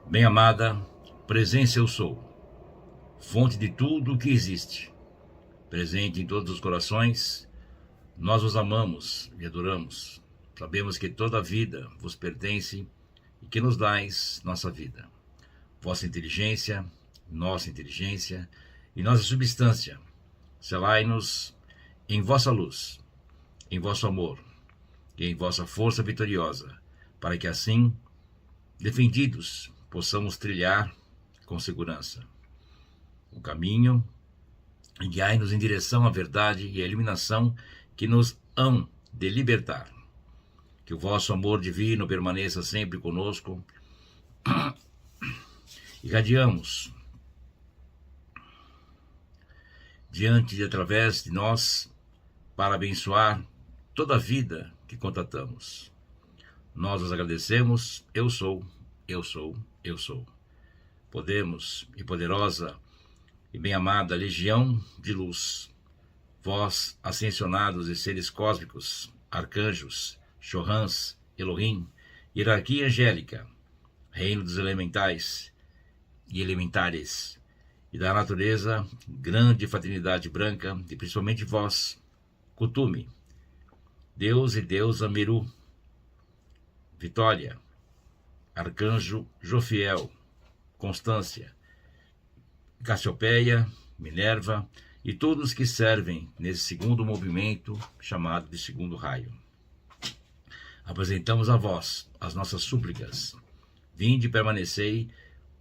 Bem-amada, presença eu sou, fonte de tudo o que existe, presente em todos os corações, nós os amamos e adoramos. Sabemos que toda a vida vos pertence e que nos dais nossa vida. Vossa inteligência, nossa inteligência e nossa substância, selai-nos em vossa luz, em vosso amor e em vossa força vitoriosa, para que assim, defendidos, possamos trilhar com segurança o caminho e guiai-nos em direção à verdade e à iluminação que nos hão de libertar. Que o vosso amor divino permaneça sempre conosco. Irradiamos diante e através de nós para abençoar toda a vida que contatamos. Nós os agradecemos. Eu sou, eu sou, eu sou. Podemos e poderosa e bem-amada legião de luz, vós, ascensionados e seres cósmicos, arcanjos, Chohans, Elohim, hierarquia angélica, reino dos elementais e elementares, e da natureza, grande fraternidade branca, e principalmente vós, Kutume, Deus e deusa Meru, Vitória, arcanjo Jofiel, Constância, Cassiopeia, Minerva e todos que servem nesse segundo movimento chamado de segundo raio. Apresentamos a vós as nossas súplicas. Vinde e permanecei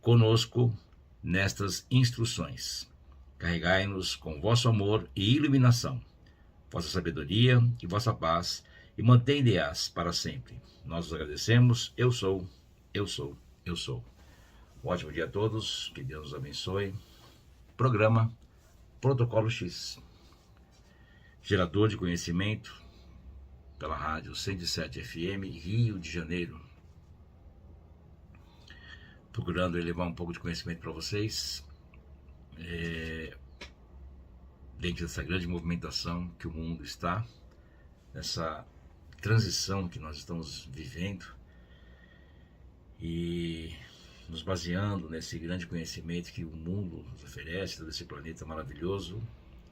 conosco nestas instruções. Carregai-nos com vosso amor e iluminação, vossa sabedoria e vossa paz, e mantende-as para sempre. Nós os agradecemos. Eu sou, eu sou, eu sou. Um ótimo dia a todos, que Deus os abençoe. Programa Protocolo X, gerador de conhecimento pela rádio 107 FM, Rio de Janeiro. Procurando elevar um pouco de conhecimento para vocês, dentro dessa grande movimentação que o mundo está, nessa transição que nós estamos vivendo, e nos baseando nesse grande conhecimento que o mundo nos oferece, desse planeta maravilhoso,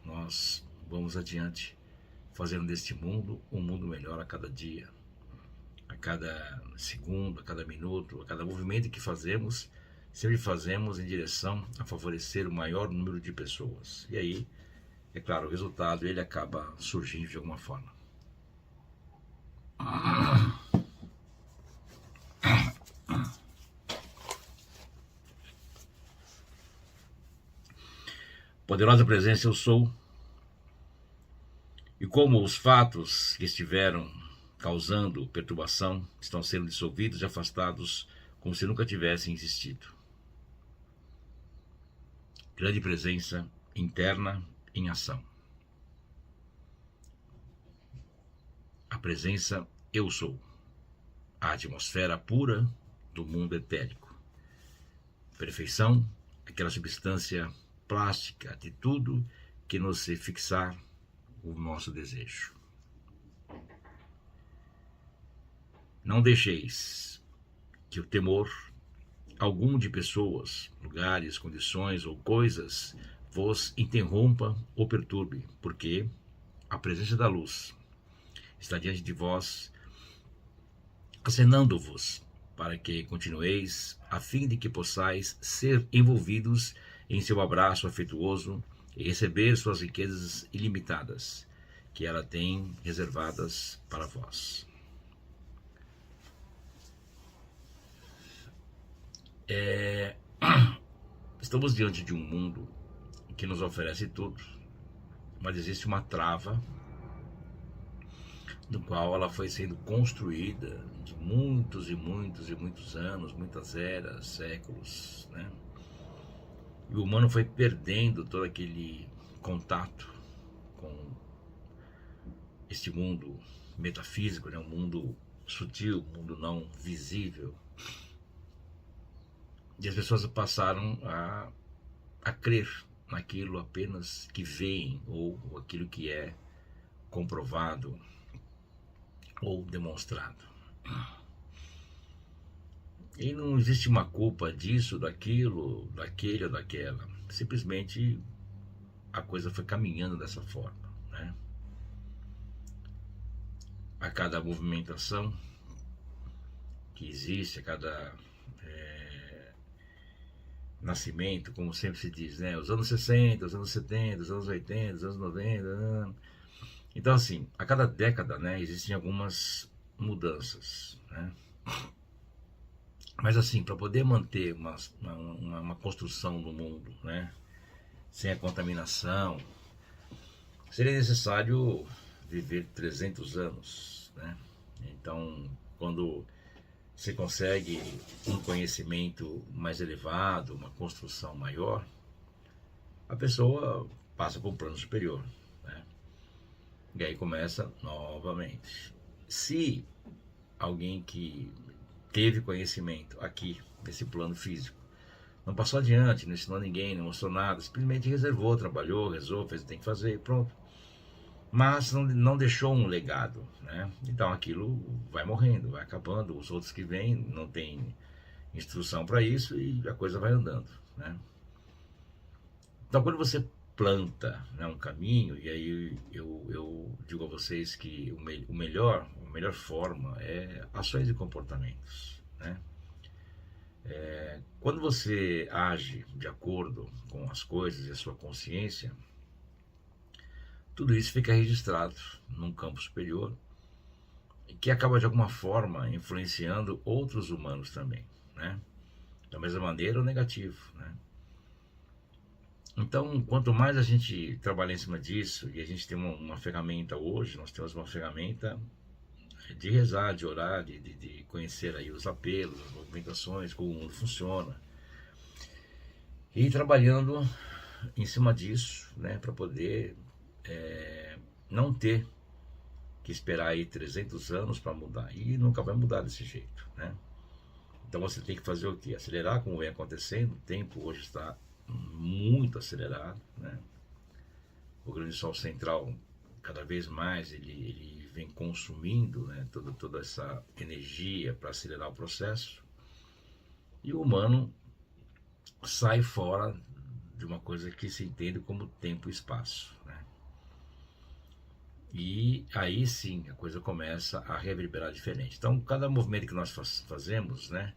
nós vamos adiante, fazendo deste mundo um mundo melhor a cada dia, a cada segundo, a cada minuto, a cada movimento que fazemos, sempre fazemos em direção a favorecer o maior número de pessoas. E aí, é claro, o resultado ele acaba surgindo de alguma forma. Poderosa presença eu sou, e como os fatos que estiveram causando perturbação estão sendo dissolvidos e afastados como se nunca tivessem existido. Grande presença interna em ação. A presença eu sou, a atmosfera pura do mundo etérico. Perfeição, aquela substância plástica de tudo que nos fixar o nosso desejo. Não deixeis que o temor algum de pessoas, lugares, condições ou coisas vos interrompa ou perturbe, porque a presença da luz está diante de vós, acenando-vos para que continueis, a fim de que possais ser envolvidos em seu abraço afetuoso e receber suas riquezas ilimitadas, que ela tem reservadas para vós. Estamos diante de um mundo que nos oferece tudo, mas existe uma trava do qual ela foi sendo construída de muitos e muitos e muitos anos, muitas eras, séculos, né? E o humano foi perdendo todo aquele contato com este mundo metafísico, né? Um mundo sutil, um mundo não visível. E as pessoas passaram a crer naquilo apenas que veem, ou aquilo que é comprovado ou demonstrado. E não existe uma culpa disso, daquilo, daquele ou daquela. Simplesmente a coisa foi caminhando dessa forma, né? A cada movimentação que existe, a cada nascimento, como sempre se diz, né? Os anos 60, os anos 70, os anos 80, os anos 90. Então, assim, a cada década, né, existem algumas mudanças, né? Mas, assim, para poder manter uma construção no mundo, né, sem a contaminação, seria necessário viver 300 anos, né? Então, quando você consegue um conhecimento mais elevado, uma construção maior, a pessoa passa para um plano superior, né? E aí começa novamente. Se alguém que teve conhecimento aqui, nesse plano físico, não passou adiante, não ensinou ninguém, não mostrou nada, simplesmente reservou, trabalhou, rezou, fez o que tem que fazer e pronto. Mas não deixou um legado, né? Então aquilo vai morrendo, vai acabando, os outros que vêm não têm instrução para isso e a coisa vai andando, né? Então quando você planta, né, um caminho, e aí eu digo a vocês que a melhor forma é ações e comportamentos, né? Quando você age de acordo com as coisas e a sua consciência, tudo isso fica registrado num campo superior que acaba de alguma forma influenciando outros humanos também, né? Da mesma maneira, o negativo, né? Então, quanto mais a gente trabalhar em cima disso, e a gente tem uma ferramenta hoje, nós temos uma ferramenta de rezar, de orar, de conhecer aí os apelos, as movimentações, como o mundo funciona, e ir trabalhando em cima disso, né, para poder não ter que esperar aí 300 anos para mudar, e nunca vai mudar desse jeito, né? Então você tem que fazer o quê? Acelerar como vem acontecendo, o tempo hoje está muito acelerado, né? O grande sol central, cada vez mais, ele vem consumindo, né, toda essa energia para acelerar o processo, e o humano sai fora de uma coisa que se entende como tempo e espaço, né? E aí sim a coisa começa a reverberar diferente. Então cada movimento que nós fazemos, né,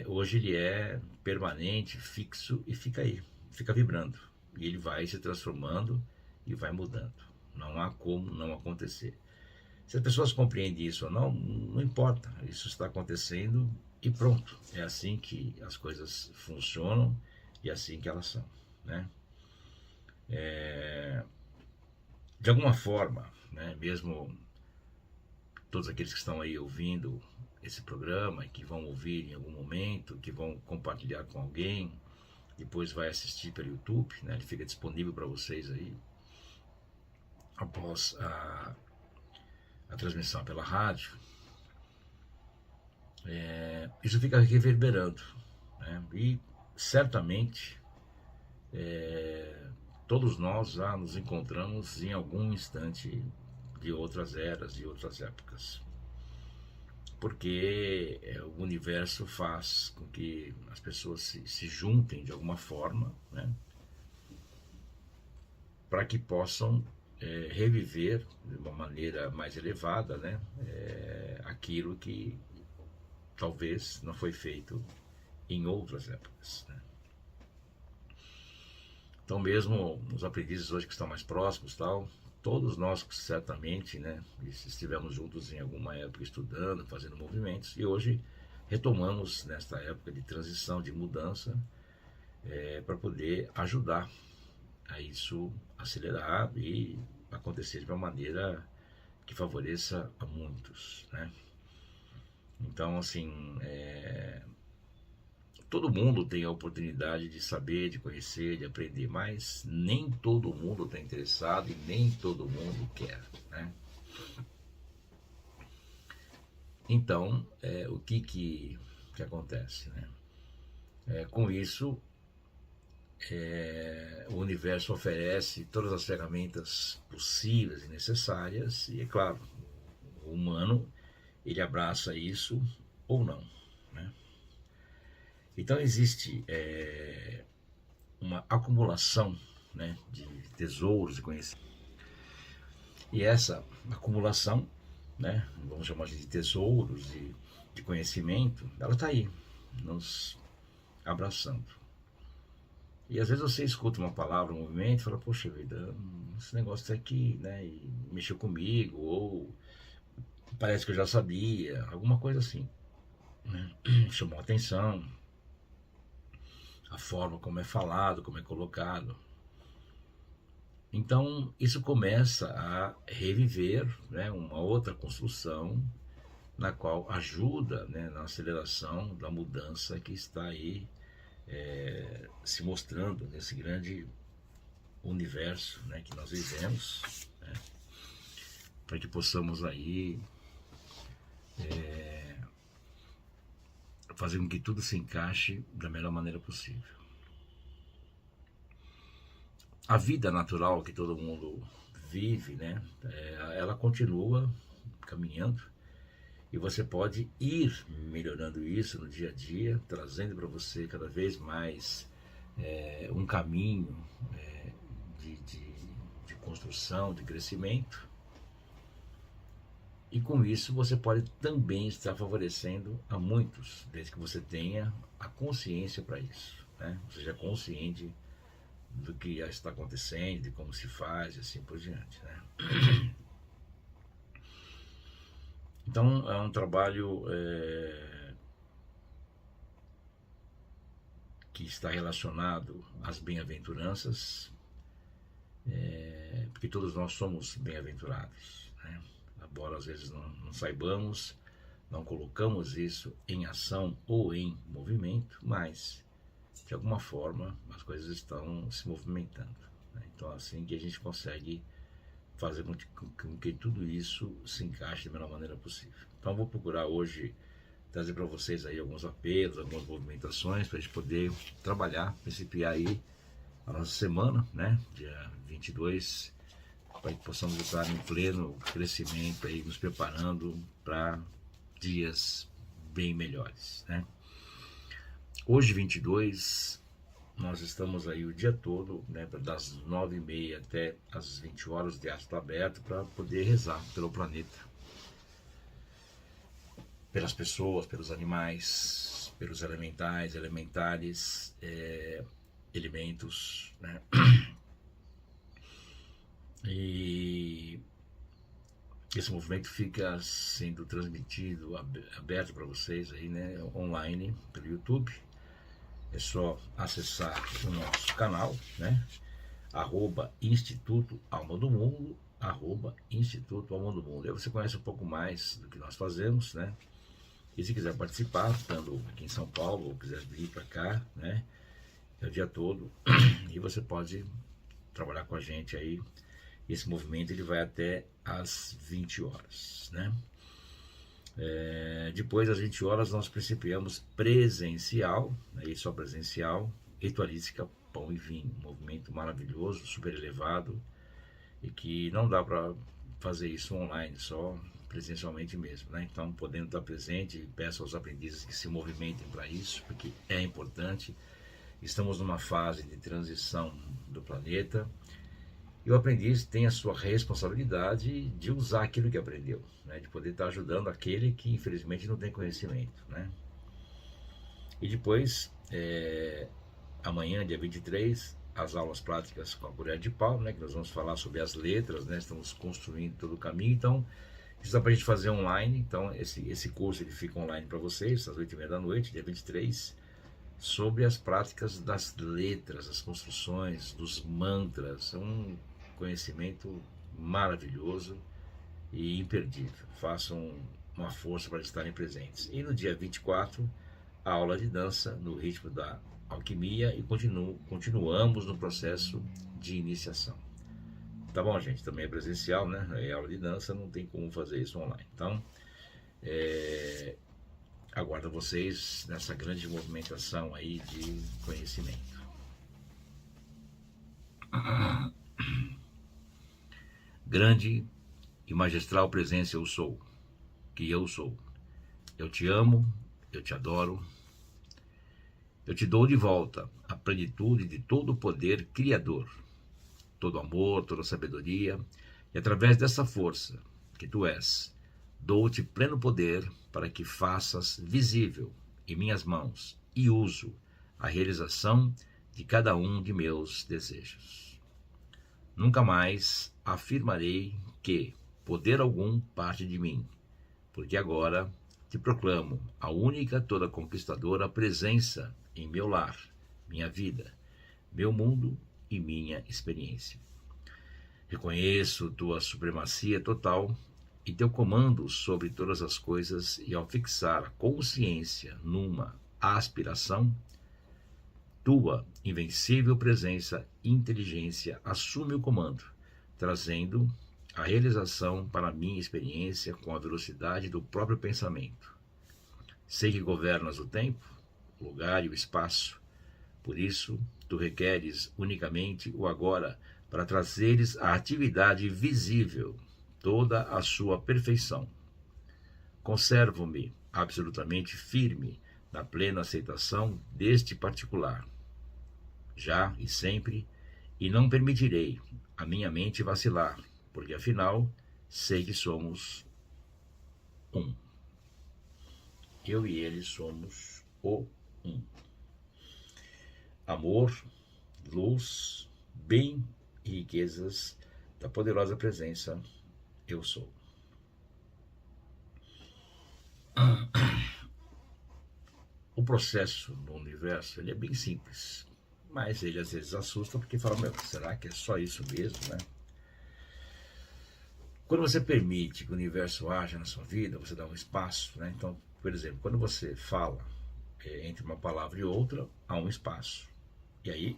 hoje ele é permanente, fixo e fica aí, fica vibrando. E ele vai se transformando e vai mudando. Não há como não acontecer. Se as pessoas compreendem isso ou não, não importa. Isso está acontecendo e pronto. É assim que as coisas funcionam e é assim que elas são, né? De alguma forma, né, mesmo todos aqueles que estão aí ouvindo esse programa e que vão ouvir em algum momento, que vão compartilhar com alguém, depois vai assistir pelo YouTube, né? Ele fica disponível para vocês aí após a transmissão pela rádio. Isso fica reverberando, né? E certamente todos nós já nos encontramos em algum instante de outras eras, de outras épocas, porque o universo faz com que as pessoas se juntem de alguma forma, né, para que possam reviver de uma maneira mais elevada, né, aquilo que talvez não foi feito em outras épocas, né? Então mesmo os aprendizes hoje que estão mais próximos, tal, todos nós certamente, né, estivemos juntos em alguma época estudando, fazendo movimentos, e hoje retomamos nesta época de transição, de mudança, para poder ajudar a isso acelerar e acontecer de uma maneira que favoreça a muitos, né? Então, assim, todo mundo tem a oportunidade de saber, de conhecer, de aprender, mas nem todo mundo está interessado e nem todo mundo quer, né? Então, o que acontece, né? Com isso, o universo oferece todas as ferramentas possíveis e necessárias e, é claro, o humano, ele abraça isso ou não, né? Então existe uma acumulação, né, de tesouros e conhecimento. E essa acumulação, né, vamos chamar de tesouros e de conhecimento, ela está aí, nos abraçando. E às vezes você escuta uma palavra, um movimento, e fala, poxa vida, esse negócio tá aqui, né, e mexeu comigo, ou parece que eu já sabia, alguma coisa assim, né? Chamou a atenção, a forma como é falado, como é colocado. Então, isso começa a reviver, né, uma outra construção na qual ajuda, né, na aceleração da mudança que está aí se mostrando nesse grande universo, né, que nós vivemos, né, para que possamos aí fazer com que tudo se encaixe da melhor maneira possível. A vida natural que todo mundo vive, né, ela continua caminhando e você pode ir melhorando isso no dia a dia, trazendo para você cada vez mais um caminho de construção, de crescimento. E com isso você pode também estar favorecendo a muitos, desde que você tenha a consciência para isso, né? Ou seja, consciente do que já está acontecendo, de como se faz e assim por diante, né? Então é um trabalho que está relacionado às bem-aventuranças, porque todos nós somos bem-aventurados, né? Embora às vezes não saibamos, não colocamos isso em ação ou em movimento, mas de alguma forma as coisas estão se movimentando, né? Então assim que a gente consegue fazer com que tudo isso se encaixe da melhor maneira possível. Então eu vou procurar hoje trazer para vocês aí alguns apelos, algumas movimentações para a gente poder trabalhar, principiar aí a nossa semana, né, dia 22, para que possamos estar em pleno crescimento aí, nos preparando para dias bem melhores, né. Hoje, 22, nós estamos aí o dia todo, né, das 9h30 até as 20 horas, o teatro está aberto para poder rezar pelo planeta, pelas pessoas, pelos animais, pelos elementais, elementares, elementos, né? E esse movimento fica sendo transmitido, aberto para vocês aí, né, online, pelo YouTube. É só acessar o nosso canal, né? @Instituto Alma do Mundo, @Instituto Alma do Mundo. Aí você conhece um pouco mais do que nós fazemos, né? E se quiser participar, estando aqui em São Paulo, ou quiser vir para cá, né? É o dia todo. E você pode trabalhar com a gente aí. Esse movimento ele vai até às 20 horas, né? Depois das 20 horas nós principiamos presencial, né, e só presencial, ritualística, pão e vinho, um movimento maravilhoso, super elevado, e que não dá para fazer isso online, só presencialmente mesmo, né? Então, podendo estar presente, peço aos aprendizes que se movimentem para isso, porque é importante. Estamos numa fase de transição do planeta, e o aprendiz tem a sua responsabilidade de usar aquilo que aprendeu, né? De poder estar ajudando aquele que infelizmente não tem conhecimento, né? E depois, amanhã, dia 23, as aulas práticas com a colher de pau, né? Que nós vamos falar sobre as letras, né? Estamos construindo todo o caminho, então isso dá para a gente fazer online. Então esse curso ele fica online para vocês, às 8h30 da noite, dia 23, sobre as práticas das letras, as construções, dos mantras. É um conhecimento maravilhoso e imperdível. Façam uma força para estarem presentes. E no dia 24, a aula de dança no ritmo da alquimia, e continuamos no processo de iniciação. Tá bom, gente? Também é presencial, né? É aula de dança, não tem como fazer isso online. Então, aguardo vocês nessa grande movimentação aí de conhecimento. Grande e magistral presença eu sou, que eu sou. Eu te amo, eu te adoro, Eu te dou de volta a plenitude de todo o poder criador, todo amor, toda sabedoria, e através dessa força que tu és, dou-te pleno poder para que faças visível em minhas mãos e uso a realização de cada um de meus desejos. Nunca mais afirmarei que poder algum parte de mim, porque agora te proclamo a única toda conquistadora presença em meu lar, minha vida, meu mundo e minha experiência. Reconheço tua supremacia total e teu comando sobre todas as coisas, e ao fixar a consciência numa aspiração, tua invencível presença e inteligência assume o comando, trazendo a realização para a minha experiência com a velocidade do próprio pensamento. Sei que governas o tempo, o lugar e o espaço, por isso tu requeres unicamente o agora para trazeres à atividade visível toda a sua perfeição. Conservo-me absolutamente firme na plena aceitação deste particular, já e sempre, e não permitirei a minha mente vacilar, porque afinal sei que somos um. Eu e ele somos o um. Amor, luz, bem e riquezas da poderosa presença eu sou. O processo no universo ele é bem simples, mas ele às vezes assusta porque fala, meu, será que é só isso mesmo, né? Quando você permite que o universo haja na sua vida, você dá um espaço, né? Então, por exemplo, quando você fala entre uma palavra e outra, há um espaço. E aí,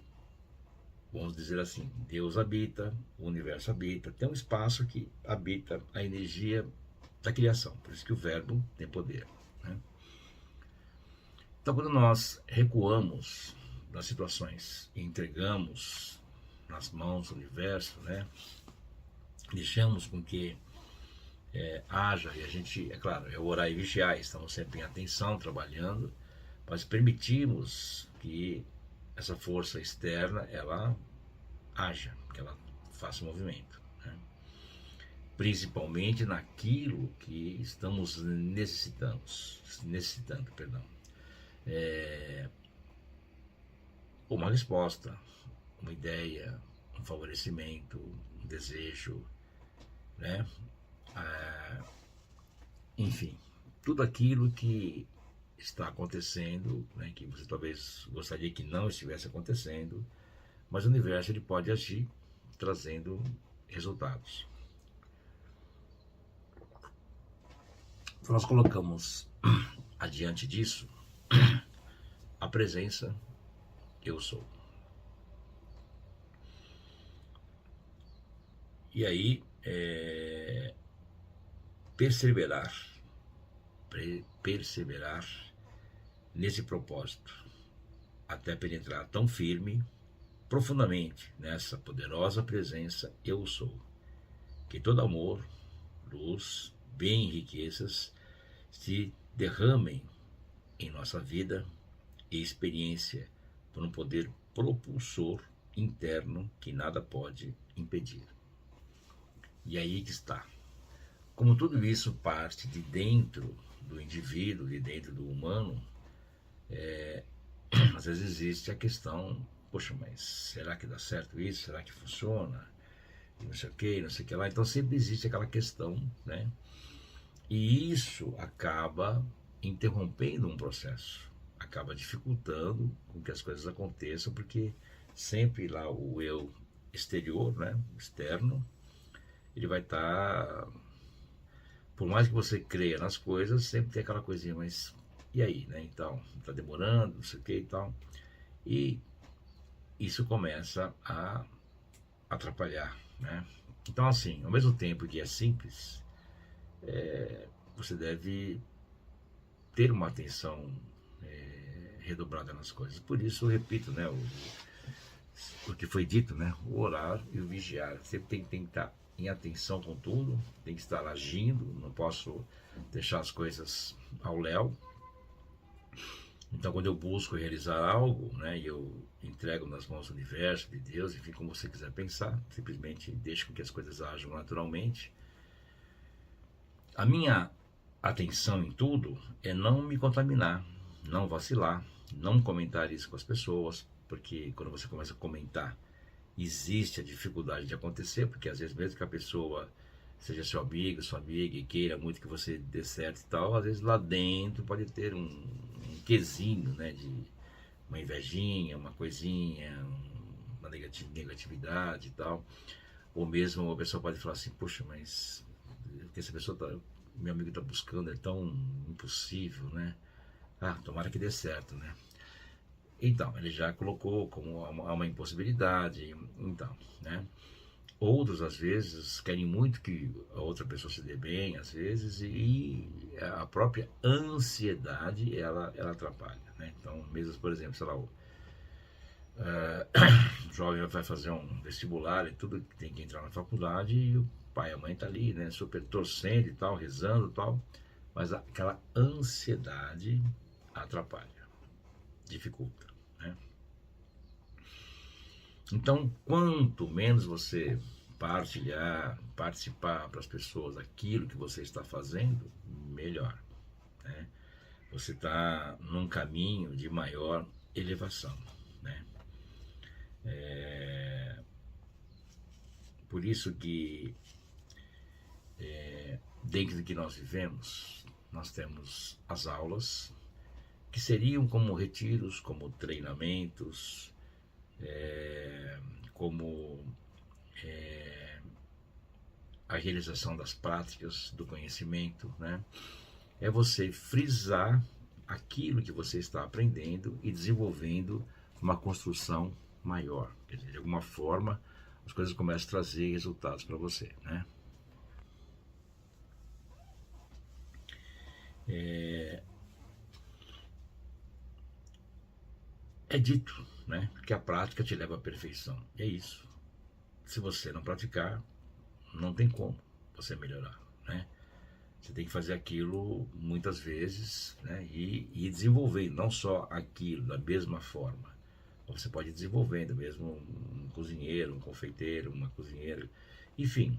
vamos dizer assim, Deus habita, o universo habita, tem um espaço que habita a energia da criação, por isso que o verbo tem poder, né? Então, quando nós recuamos das situações e entregamos nas mãos do universo, né, deixamos com que haja, e a gente, é claro, é orar e vigiar, estamos sempre em atenção, trabalhando, mas permitimos que essa força externa, ela haja, que ela faça movimento, né? Principalmente naquilo que estamos necessitando, perdão. Uma resposta, uma ideia, um favorecimento, um desejo, né? Enfim, tudo aquilo que está acontecendo, né, que você talvez gostaria que não estivesse acontecendo, mas o universo ele pode agir trazendo resultados. Então nós colocamos adiante disso a presença eu sou. E aí perseverar nesse propósito até penetrar tão firme, profundamente nessa poderosa presença eu sou, que todo amor, luz, bem e riquezas se derramem em nossa vida e experiência por um poder propulsor interno que nada pode impedir. E aí que está. Como tudo isso parte de dentro do indivíduo, de dentro do humano, às vezes existe a questão, poxa, mas será que dá certo isso? Será que funciona? E não sei o que, não sei o que lá. Então sempre existe aquela questão, né? E isso acaba interrompendo um processo, acaba dificultando com que as coisas aconteçam, porque sempre lá o eu exterior, né, externo, ele vai estar, por mais que você creia nas coisas, sempre tem aquela coisinha, mas e aí, né? Então, tá demorando, não sei o que e tal. E isso começa a atrapalhar, né? Então, assim, ao mesmo tempo que é simples, você deve ter uma atenção redobrada nas coisas. Por isso, eu repito, né, o que foi dito, né, o orar e o vigiar. Sempre tem que estar em atenção com tudo, tem que estar agindo, não posso deixar as coisas ao léu, Então, quando eu busco realizar algo, né, e eu entrego nas mãos do universo, de Deus, enfim, como você quiser pensar, simplesmente deixe com que as coisas ajam naturalmente. A minha atenção em tudo é não me contaminar, não vacilar, não comentar isso com as pessoas, porque quando você começa a comentar, existe a dificuldade de acontecer, porque às vezes mesmo que a pessoa seja seu amigo, sua amiga, e queira muito que você dê certo e tal, às vezes lá dentro pode ter um quesinho, né, de uma invejinha, uma coisinha, uma negatividade e tal. Ou mesmo a pessoa pode falar assim, poxa, mas o que essa pessoa tá, meu amigo está buscando é tão impossível, né? Ah, tomara que dê certo, né? Então, ele já colocou como uma impossibilidade, então, né? Outros, às vezes, querem muito que a outra pessoa se dê bem, às vezes, e a própria ansiedade, ela atrapalha, né? Então, mesmo, por exemplo, sei lá, o jovem vai fazer um vestibular e tudo, tem que entrar na faculdade, e o pai e a mãe tá ali, né, super torcendo e tal, rezando e tal, mas aquela ansiedade atrapalha, dificulta, né? Então, quanto menos você participar para as pessoas aquilo que você está fazendo, melhor, né? Você está num caminho de maior elevação, né? Por isso que dentro do que nós vivemos, nós temos as aulas, que seriam como retiros, como treinamentos, como a realização das práticas do conhecimento, né? É você frisar aquilo que você está aprendendo e desenvolvendo uma construção maior. Quer dizer, de alguma forma, as coisas começam a trazer resultados para você, né? É dito, né, que a prática te leva à perfeição. E é isso. Se você não praticar, não tem como você melhorar, né? Você tem que fazer aquilo muitas vezes, né, e ir desenvolvendo, não só aquilo da mesma forma. Você pode ir desenvolvendo mesmo um cozinheiro, um confeiteiro, uma cozinheira. Enfim,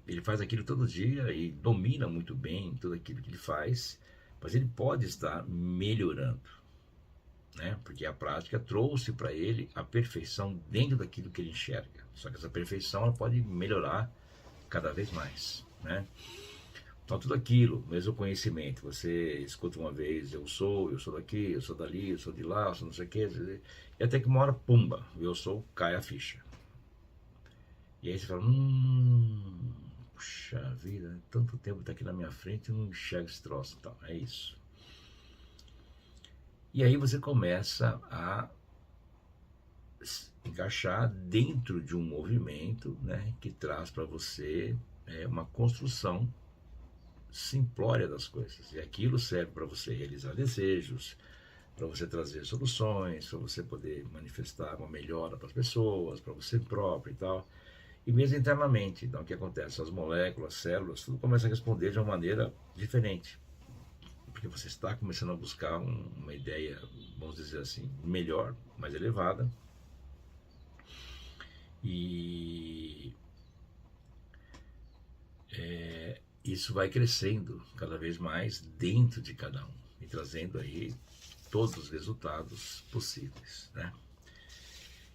ele faz aquilo todo dia e domina muito bem tudo aquilo que ele faz, mas ele pode estar melhorando, né? Porque a prática trouxe para ele a perfeição dentro daquilo que ele enxerga. Só que essa perfeição ela pode melhorar cada vez mais, né? Então tudo aquilo, mesmo o conhecimento, você escuta uma vez, eu sou daqui, eu sou dali, eu sou de lá, eu sou não sei o que, e até que uma hora, pumba, eu sou, cai a ficha. E aí você fala, puxa vida, tanto tempo está aqui na minha frente e não enxergo esse troço, então, é isso. E aí você começa a encaixar dentro de um movimento, né, que traz para você uma construção simplória das coisas. E aquilo serve para você realizar desejos, para você trazer soluções, para você poder manifestar uma melhora para as pessoas, para você próprio e tal. E mesmo internamente, então o que acontece? As moléculas, as células, tudo começa a responder de uma maneira diferente. Porque você está começando a buscar uma ideia, vamos dizer assim, melhor, mais elevada. E isso vai crescendo cada vez mais dentro de cada um e trazendo aí todos os resultados possíveis, né?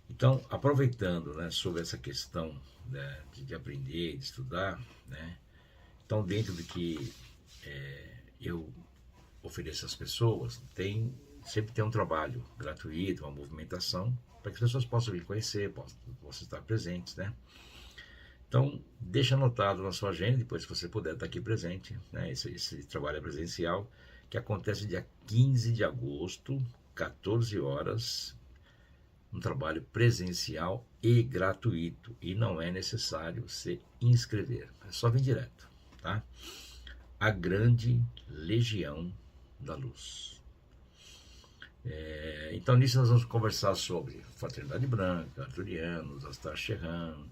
Então, aproveitando, né, sobre essa questão, né, de aprender, de estudar, né? Então, dentro do que eu ofereço às pessoas, sempre tem um trabalho gratuito, uma movimentação, para que as pessoas possam me conhecer, possam estar presentes, né? Então, deixa anotado na sua agenda, depois se você puder estar aqui presente, né? Esse trabalho é presencial, que acontece dia 15 de agosto, 14 horas, um trabalho presencial e gratuito, e não é necessário se inscrever, é só vir direto, tá? A Grande Legião da Luz. Então, nisso nós vamos conversar sobre Fraternidade Branca, Arturianos, Astar Sheran,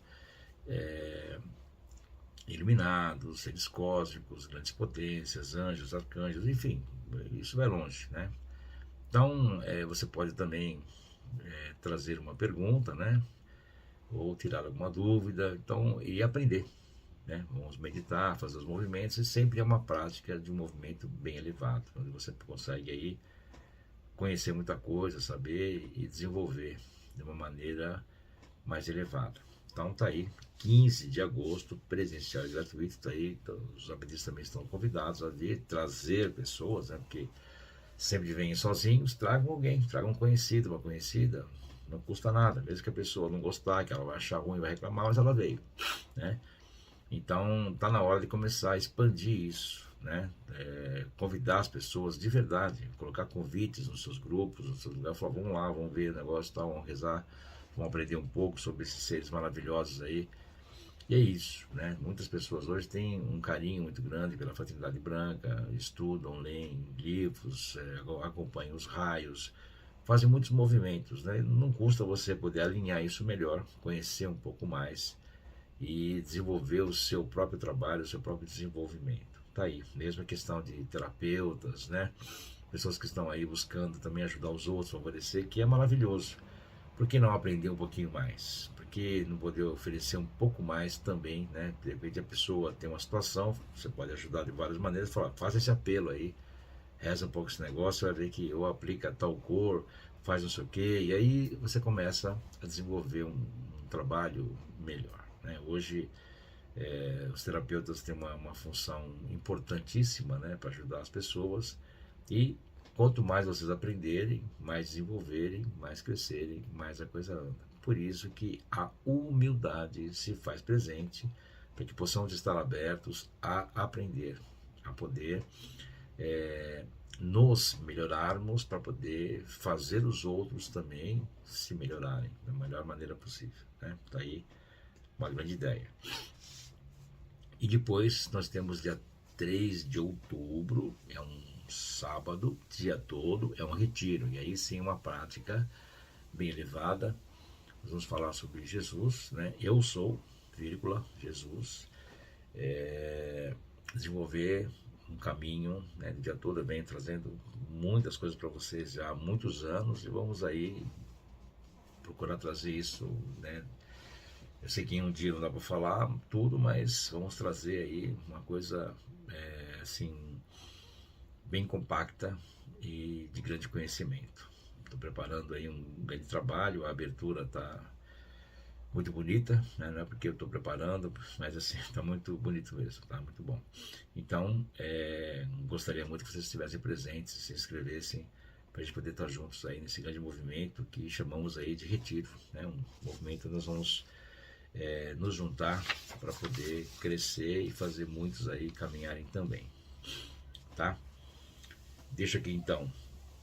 iluminados, seres cósmicos, grandes potências, anjos, arcanjos, enfim, isso vai longe, né? Então, você pode também trazer uma pergunta, né? Ou tirar alguma dúvida, então, e aprender, né? Vamos meditar, fazer os movimentos, e sempre é uma prática de um movimento bem elevado, onde você consegue aí conhecer muita coisa, saber e desenvolver de uma maneira mais elevada. Então tá aí, 15 de agosto, presencial e gratuito, tá aí, então, os aprendizes também estão convidados a vir, trazer pessoas, né? Porque sempre vêm sozinhos, tragam alguém, tragam um conhecido, uma conhecida, não custa nada, mesmo que a pessoa não gostar, que ela vai achar ruim, vai reclamar, mas ela veio, né? Então tá na hora de começar a expandir isso, né? Convidar as pessoas de verdade, colocar convites nos seus grupos, nos seus lugares, falar, vamos lá, vamos ver o negócio, tal, vamos rezar, vamos aprender um pouco sobre esses seres maravilhosos aí. E é isso, né? Muitas pessoas hoje têm um carinho muito grande pela Fraternidade Branca, estudam, leem livros, acompanham os raios, fazem muitos movimentos, né? Não custa você poder alinhar isso melhor, conhecer um pouco mais e desenvolver o seu próprio trabalho, o seu próprio desenvolvimento. Tá aí, mesmo a questão de terapeutas, né? Pessoas que estão aí buscando também ajudar os outros, favorecer, que é maravilhoso. Por que não aprender um pouquinho mais? Por que não poder oferecer um pouco mais também, né? De repente a pessoa tem uma situação, você pode ajudar de várias maneiras, falar, faz esse apelo aí, reza um pouco esse negócio, vai ver que ou aplica tal cor, faz não sei o quê, e aí você começa a desenvolver um trabalho melhor, né? Hoje os terapeutas têm uma função importantíssima, né, para ajudar as pessoas, e quanto mais vocês aprenderem, mais desenvolverem, mais crescerem, mais a coisa anda. Por isso que a humildade se faz presente, para que possamos estar abertos a aprender, a poder nos melhorarmos, para poder fazer os outros também se melhorarem da melhor maneira possível, né? Tá aí uma grande ideia. E depois nós temos dia 3 de outubro, é um sábado, dia todo, é um retiro. E aí sim uma prática bem elevada. Nós vamos falar sobre Jesus, né? Eu sou, vírgula, Jesus. Desenvolver um caminho, né? O dia todo eu venho trazendo muitas coisas para vocês já há muitos anos, e vamos aí procurar trazer isso, né? Eu sei que em um dia não dá para falar tudo, mas vamos trazer aí uma coisa assim, bem compacta e de grande conhecimento. Estou preparando aí um grande trabalho, a abertura está muito bonita, né? Não é porque eu estou preparando, mas assim, está muito bonito mesmo, está muito bom. Então, gostaria muito que vocês estivessem presentes, se inscrevessem, para a gente poder estar juntos aí nesse grande movimento que chamamos aí de retiro, né? Um movimento que nós vamos nos juntar para poder crescer e fazer muitos aí caminharem também, tá? Deixa aqui então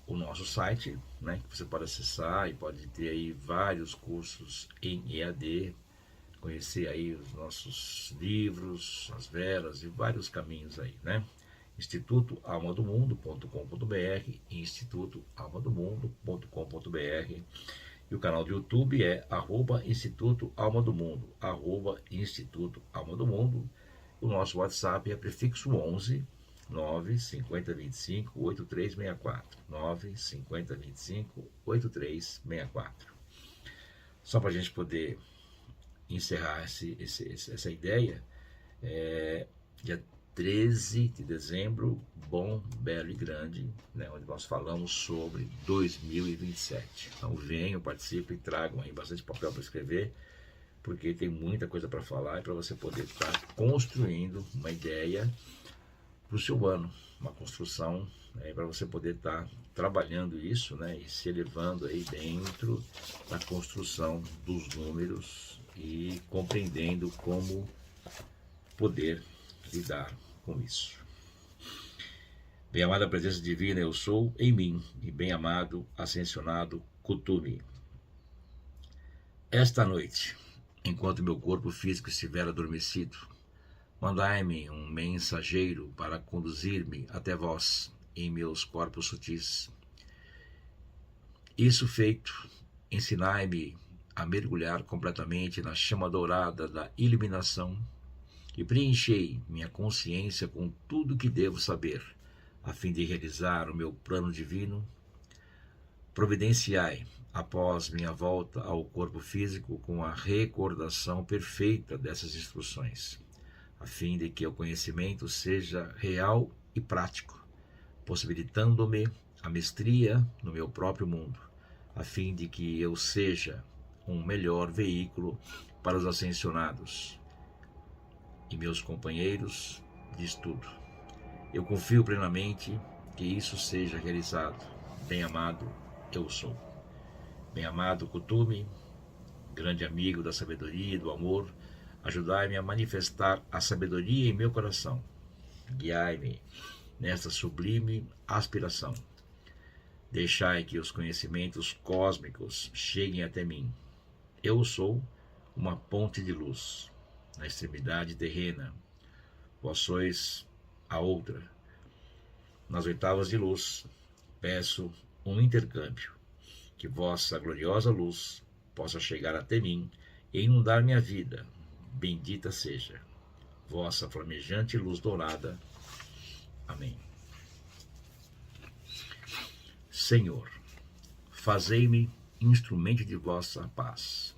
o nosso site, né, que você pode acessar e pode ter aí vários cursos em EAD, conhecer aí os nossos livros, as velas e vários caminhos aí, né? institutoalmadomundo.com.br, institutoalmadomundo.com.br. E o canal do YouTube é @Instituto Alma do Mundo, @Instituto Alma do Mundo. O nosso WhatsApp é prefixo 11 9 50 25 8364, 9 50 25 8364. Só para a gente poder encerrar essa ideia, dia 13 de dezembro, bom, belo e grande, né, onde nós falamos sobre 2027. Então venham, participem, tragam aí bastante papel para escrever, porque tem muita coisa para falar e para você poder estar construindo uma ideia para o seu ano, uma construção, né, para você poder estar trabalhando isso, né, e se elevando aí dentro da construção dos números e compreendendo como poder lidar com isso. Bem-amada presença divina, eu sou em mim, e bem-amado, ascensionado Kuthumi. Esta noite, enquanto meu corpo físico estiver adormecido, mandai-me um mensageiro para conduzir-me até vós em meus corpos sutis. Isso feito, ensinai-me a mergulhar completamente na chama dourada da iluminação e preenchei minha consciência com tudo que devo saber, a fim de realizar o meu plano divino, Providenciai, após minha volta ao corpo físico, com a recordação perfeita dessas instruções, a fim de que o conhecimento seja real e prático, possibilitando-me a mestria no meu próprio mundo, a fim de que eu seja um melhor veículo para os ascensionados e meus companheiros de estudo. Eu confio plenamente que isso seja realizado. Bem-amado, eu sou. Bem-amado Kuthumi, grande amigo da sabedoria e do amor, ajudai-me a manifestar a sabedoria em meu coração. Guiai-me nesta sublime aspiração. Deixai que os conhecimentos cósmicos cheguem até mim. Eu sou uma ponte de luz na extremidade terrena. Vós sois a outra. Nas oitavas de luz, peço um intercâmbio, que vossa gloriosa luz possa chegar até mim e inundar minha vida. Bendita seja vossa flamejante luz dourada. Amém. Senhor, fazei-me instrumento de vossa paz.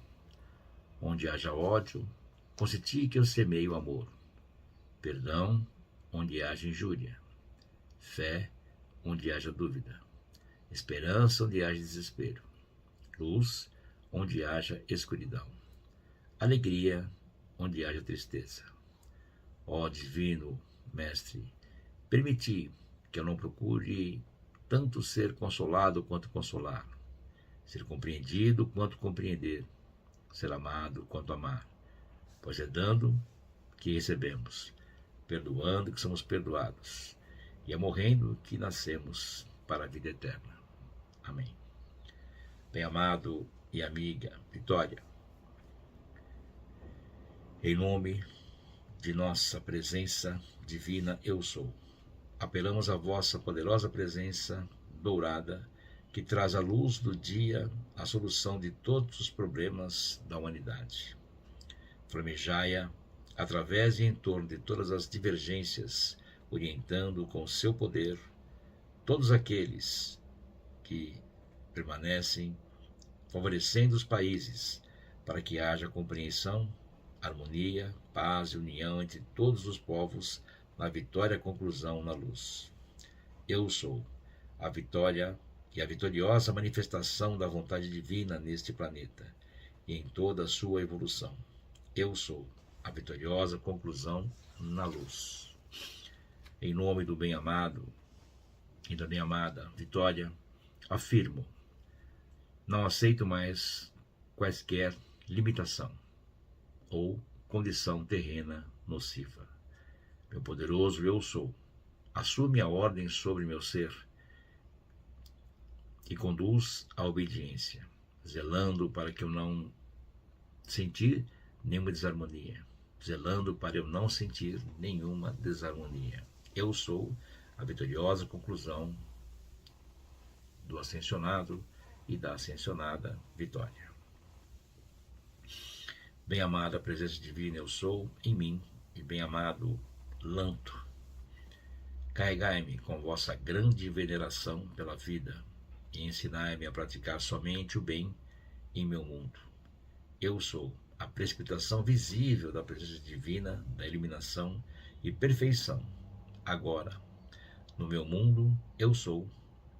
Onde haja ódio, consenti que eu semeie o amor. Perdão, onde haja injúria. Fé, onde haja dúvida. Esperança, onde haja desespero. Luz, onde haja escuridão. Alegria, onde haja tristeza. Ó Divino Mestre, permiti que eu não procure tanto ser consolado quanto consolar, ser compreendido quanto compreender, ser amado quanto amar, pois é dando que recebemos, perdoando que somos perdoados, e é morrendo que nascemos para a vida eterna. Amém. Bem-amado e amiga Vitória, em nome de nossa presença divina Eu Sou, apelamos à vossa poderosa presença dourada, que traz à luz do dia a solução de todos os problemas da humanidade. Flamejai-a através e em torno de todas as divergências, orientando com seu poder todos aqueles que permanecem, favorecendo os países, para que haja compreensão, harmonia, paz e união entre todos os povos, na vitória e conclusão na luz. Eu sou a vitória e a vitoriosa manifestação da vontade divina neste planeta e em toda a sua evolução. Eu sou a vitoriosa conclusão na luz. Em nome do bem-amado e da bem-amada Vitória, afirmo: não aceito mais quaisquer limitação ou condição terrena nociva. Meu poderoso Eu Sou assume a ordem sobre meu ser e conduz à obediência, zelando para que eu não sentir nenhuma desarmonia, zelando para eu não sentir nenhuma desarmonia. Eu sou a vitoriosa conclusão do ascensionado e da ascensionada Vitória. Bem-amada presença divina Eu Sou em mim, e bem-amado Lanto, carregai-me com vossa grande veneração pela vida e ensinai-me a praticar somente o bem em meu mundo. Eu sou a precipitação visível da presença divina, da iluminação e perfeição. Agora, no meu mundo, eu sou,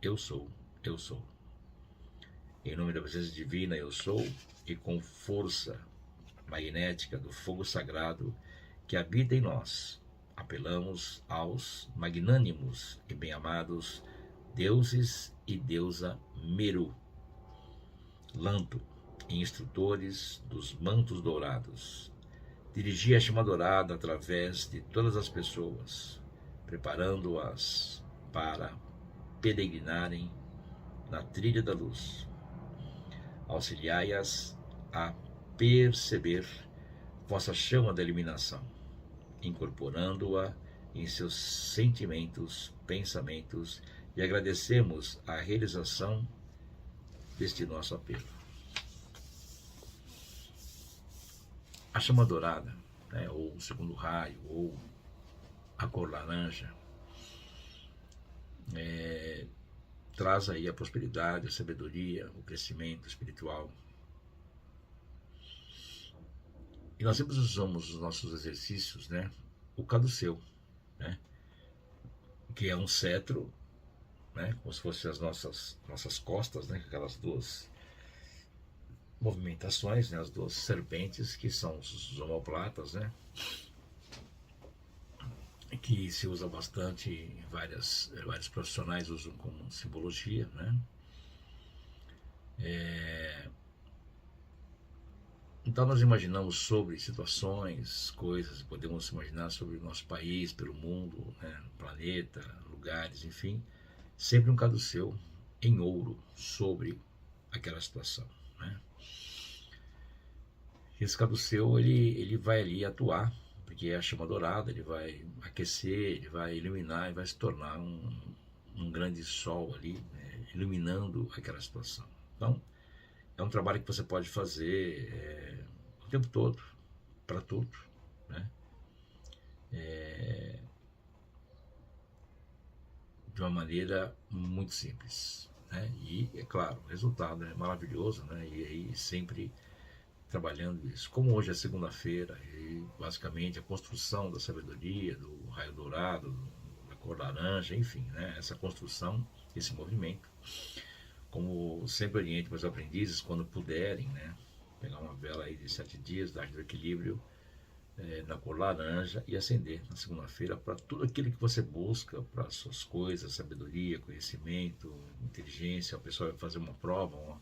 eu sou, eu sou. Em nome da presença divina, eu sou, e com força magnética do fogo sagrado que habita em nós, apelamos aos magnânimos e bem-amados deuses e deusa Meru, Lanto, e instrutores dos mantos dourados. Dirigi a chama dourada através de todas as pessoas, preparando-as para peregrinarem na trilha da luz. Auxiliai-as a perceber vossa chama da iluminação, incorporando-a em seus sentimentos, pensamentos, e agradecemos a realização deste nosso apelo. A chama dourada, ou o segundo raio, ou a cor laranja, traz aí a prosperidade, a sabedoria, o crescimento espiritual. E nós sempre usamos os nossos exercícios, né, o caduceu, né, que é um cetro, né, como se fossem as nossas costas, né, aquelas duas movimentações, né, as duas serpentes, que são os omoplatas, né, que se usa bastante, vários profissionais usam como simbologia, né. Então nós imaginamos sobre situações, coisas, podemos imaginar sobre o nosso país, pelo mundo, né, planeta, lugares, enfim, sempre um caduceu em ouro sobre aquela situação, né. Esse caduceu, ele vai ali atuar, porque é a chama dourada, ele vai aquecer, ele vai iluminar e vai se tornar um grande sol ali, né, iluminando aquela situação. Então, é um trabalho que você pode fazer o tempo todo, para tudo, né? De uma maneira muito simples, né? E, é claro, o resultado é maravilhoso, né? E aí sempre trabalhando isso. Como hoje é segunda-feira, e basicamente a construção da sabedoria, do raio dourado, da cor laranja, enfim, né? Essa construção, esse movimento. Como sempre oriento meus aprendizes, quando puderem, né, pegar uma vela aí de 7 dias, da arte do equilíbrio, na cor laranja, e acender na segunda-feira para tudo aquilo que você busca, para as suas coisas, sabedoria, conhecimento, inteligência. A pessoa vai fazer uma prova,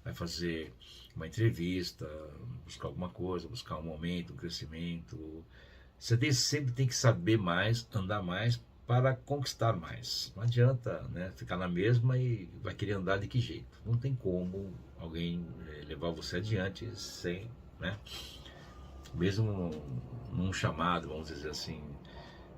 vai fazer uma entrevista, buscar alguma coisa, buscar um momento, um crescimento. Você sempre tem que saber mais, andar mais, para conquistar mais. Não adianta, né, ficar na mesma e vai querer andar de que jeito. Não tem como alguém levar você adiante sem, né, mesmo num chamado, vamos dizer assim,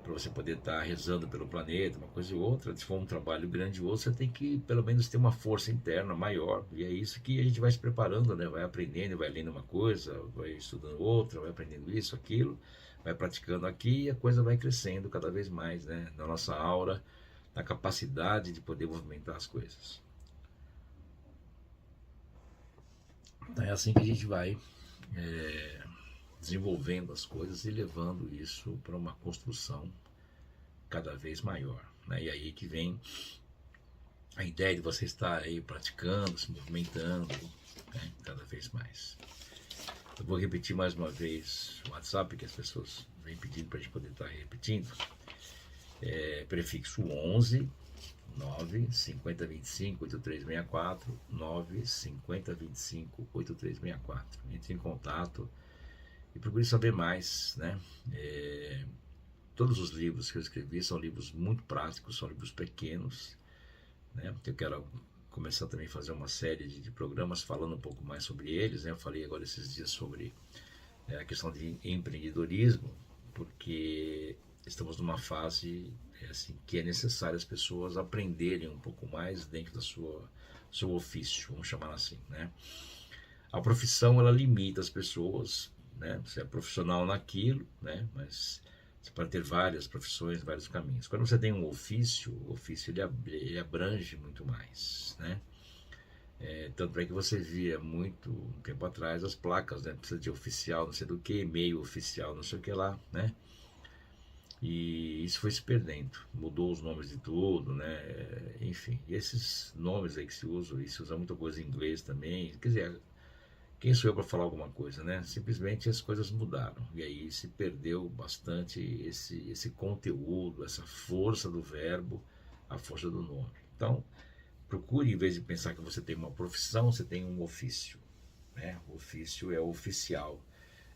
para você poder estar rezando pelo planeta, uma coisa e outra. Se for um trabalho grandioso, você tem que pelo menos ter uma força interna maior, e é isso que a gente vai se preparando, né? Vai aprendendo, vai lendo uma coisa, vai estudando outra, vai aprendendo isso, aquilo, vai praticando aqui, e a coisa vai crescendo cada vez mais, né? Na nossa aura, na capacidade de poder movimentar as coisas. Então é assim que a gente vai desenvolvendo as coisas e levando isso para uma construção cada vez maior, né? E aí que vem a ideia de você estar aí praticando, se movimentando, né, cada vez mais. Eu vou repetir mais uma vez o WhatsApp, que as pessoas vêm pedindo para a gente poder estar repetindo. Prefixo 11 9 50 25 8364, 9 50 25 8364. Entre em contato e procure saber mais, né? Todos os livros que eu escrevi são livros muito práticos, são livros pequenos, né? Eu quero começar também a fazer uma série de programas falando um pouco mais sobre eles, né? Eu falei agora esses dias sobre a questão de empreendedorismo, porque estamos numa fase assim, que é necessário as pessoas aprenderem um pouco mais dentro da seu ofício, vamos chamar assim, né? A profissão, ela limita as pessoas, né? Você é profissional naquilo, né? Mas você pode ter várias profissões, vários caminhos. Quando você tem um ofício, o ofício ele abrange muito mais, né? Tanto é que você via muito tempo atrás as placas, né? Precisa de oficial, não sei do que, e-mail oficial, não sei o que lá, né? E isso foi se perdendo, mudou os nomes de tudo, né? Enfim, e esses nomes aí que se usam, e se usa muita coisa em inglês também, quer dizer, quem sou eu para falar alguma coisa, né? Simplesmente as coisas mudaram, e aí se perdeu bastante esse conteúdo, essa força do verbo, a força do nome. Então, procure, em vez de pensar que você tem uma profissão, você tem um ofício, né? O ofício é oficial.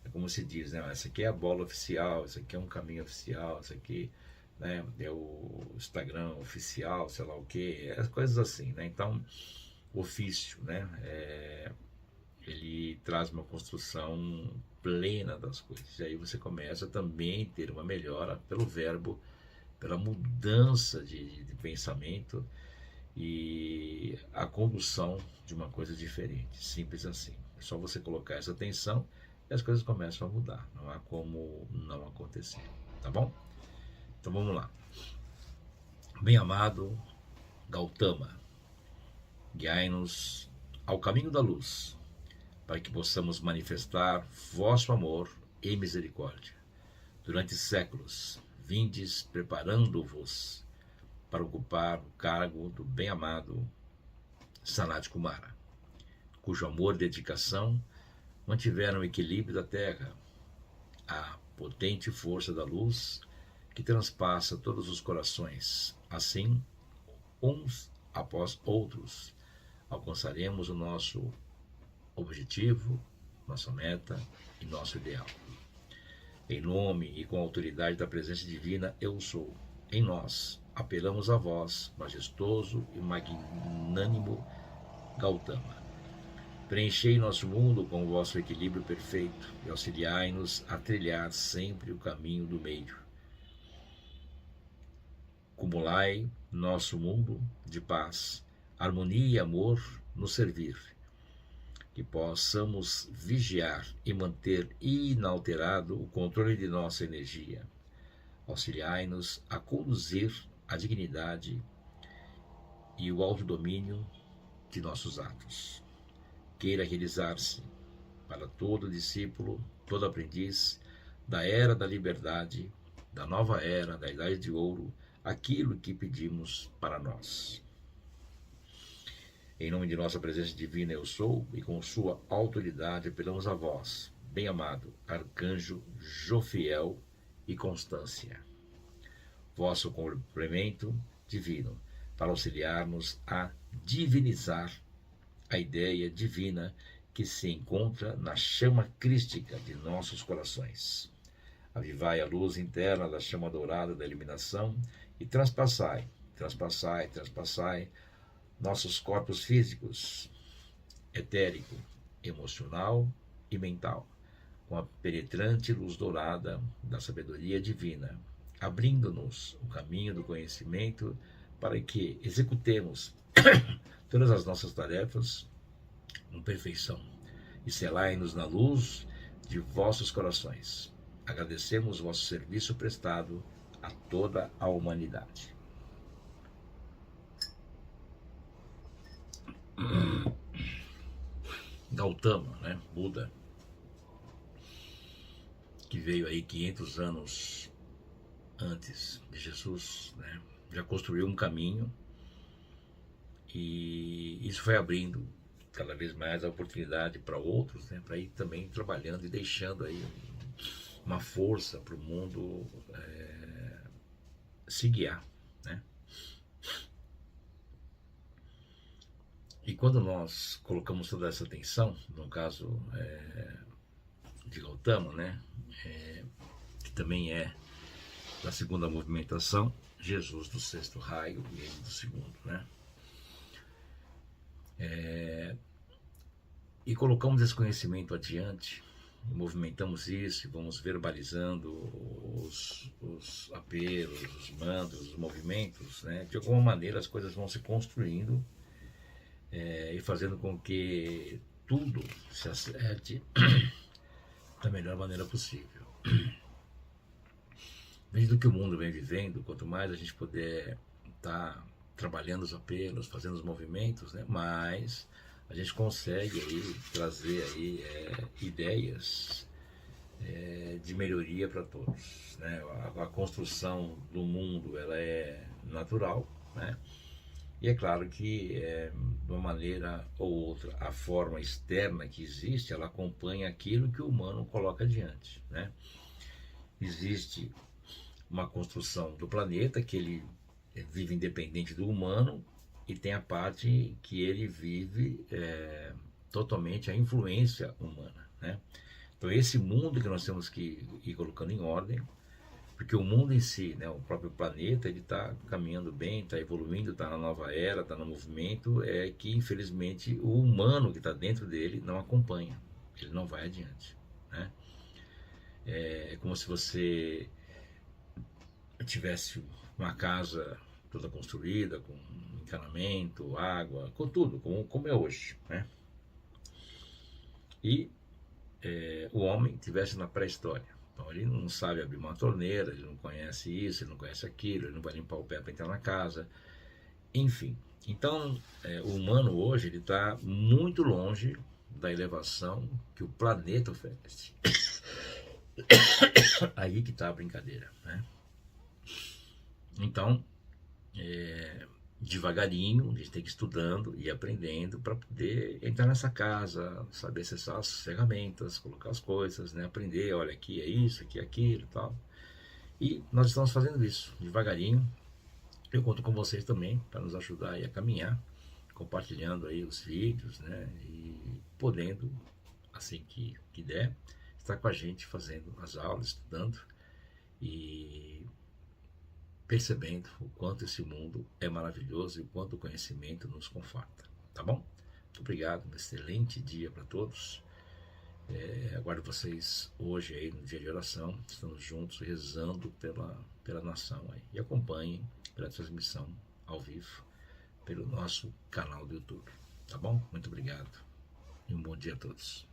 É como se diz, né? Essa aqui é a bola oficial, esse aqui é um caminho oficial, esse aqui, né, é o Instagram oficial, sei lá o que, as coisas assim, né? Então, o ofício, né, ele traz uma construção plena das coisas. E aí você começa também a ter uma melhora pelo verbo, pela mudança de pensamento e a condução de uma coisa diferente. Simples assim. É só você colocar essa atenção e as coisas começam a mudar. Não há como não acontecer. Tá bom? Então vamos lá. Bem amado Gautama, guiai-nos ao caminho da luz, para que possamos manifestar vosso amor e misericórdia. Durante séculos, vindes preparando-vos para ocupar o cargo do bem-amado Sanat Kumara, cujo amor e dedicação mantiveram o equilíbrio da Terra, a potente força da luz que transpassa todos os corações. Assim, uns após outros, alcançaremos o nosso objetivo, nossa meta e nosso ideal. Em nome e com a autoridade da presença divina, eu sou. Em nós, apelamos a vós, majestoso e magnânimo Gautama. Preenchei nosso mundo com o vosso equilíbrio perfeito e auxiliai-nos a trilhar sempre o caminho do meio. Cumulai nosso mundo de paz, harmonia e amor no servir, que possamos vigiar e manter inalterado o controle de nossa energia. Auxiliai-nos a conduzir a dignidade e o autodomínio de nossos atos. Queira realizar-se para todo discípulo, todo aprendiz da era da liberdade, da nova era, da idade de ouro, aquilo que pedimos para nós. Em nome de nossa presença divina eu sou, e com sua autoridade apelamos a vós, bem-amado Arcanjo Jofiel e Constância, vosso complemento divino, para auxiliar-nos a divinizar a ideia divina que se encontra na chama crística de nossos corações. Avivai a luz interna da chama dourada da iluminação e transpassai nossos corpos físicos, etérico, emocional e mental, com a penetrante luz dourada da sabedoria divina, abrindo-nos o caminho do conhecimento para que executemos todas as nossas tarefas com perfeição, e selai-nos na luz de vossos corações. Agradecemos vosso serviço prestado a toda a humanidade. Gautama, né? Buda, que veio aí 500 anos antes de Jesus, né? Já construiu um caminho, e isso foi abrindo cada vez mais a oportunidade para outros, né? Para ir também trabalhando e deixando aí uma força para o mundo se guiar, né? E quando nós colocamos toda essa atenção, no caso de Gautama, né? Que também é da segunda movimentação, Jesus do sexto raio e ele do segundo, né? E colocamos esse conhecimento adiante, movimentamos isso e vamos verbalizando os apelos, os mantras, os movimentos, né? De alguma maneira as coisas vão se construindo e fazendo com que tudo se acerte da melhor maneira possível. Desde do que o mundo vem vivendo, quanto mais a gente puder estar trabalhando os apelos, fazendo os movimentos, né, mais a gente consegue aí trazer aí ideias de melhoria para todos, né? A construção do mundo, ela é natural, né? E é claro que de uma maneira ou outra a forma externa que existe, ela acompanha aquilo que o humano coloca adiante, né? Existe uma construção do planeta que ele vive independente do humano, e tem a parte que ele vive totalmente a influência humana, né? Então esse mundo que nós temos que ir colocando em ordem, porque o mundo em si, né, o próprio planeta, ele está caminhando bem, está evoluindo, está na nova era, está no movimento, que infelizmente o humano que está dentro dele não acompanha, ele não vai adiante, né? É como se você tivesse uma casa toda construída, com encanamento, água, com tudo, como é hoje, né? E o homem estivesse na pré-história. Então ele não sabe abrir uma torneira, ele não conhece isso, ele não conhece aquilo, ele não vai limpar o pé para entrar na casa. Enfim, então o humano hoje ele está muito longe da elevação que o planeta oferece. Aí que está a brincadeira, né? Então, devagarinho, a gente tem que ir estudando e aprendendo para poder entrar nessa casa, saber acessar as ferramentas, colocar as coisas, né? Aprender, olha, aqui é isso, aqui é aquilo e tal. E nós estamos fazendo isso, devagarinho. Eu conto com vocês também para nos ajudar aí a caminhar, compartilhando aí os vídeos, né? E podendo, assim que der, estar com a gente fazendo as aulas, estudando e percebendo o quanto esse mundo é maravilhoso e o quanto o conhecimento nos conforta, tá bom? Muito obrigado, um excelente dia para todos. Aguardo vocês hoje aí no dia de oração, estamos juntos rezando pela nação aí. E acompanhem pela transmissão ao vivo pelo nosso canal do YouTube, tá bom? Muito obrigado e um bom dia a todos.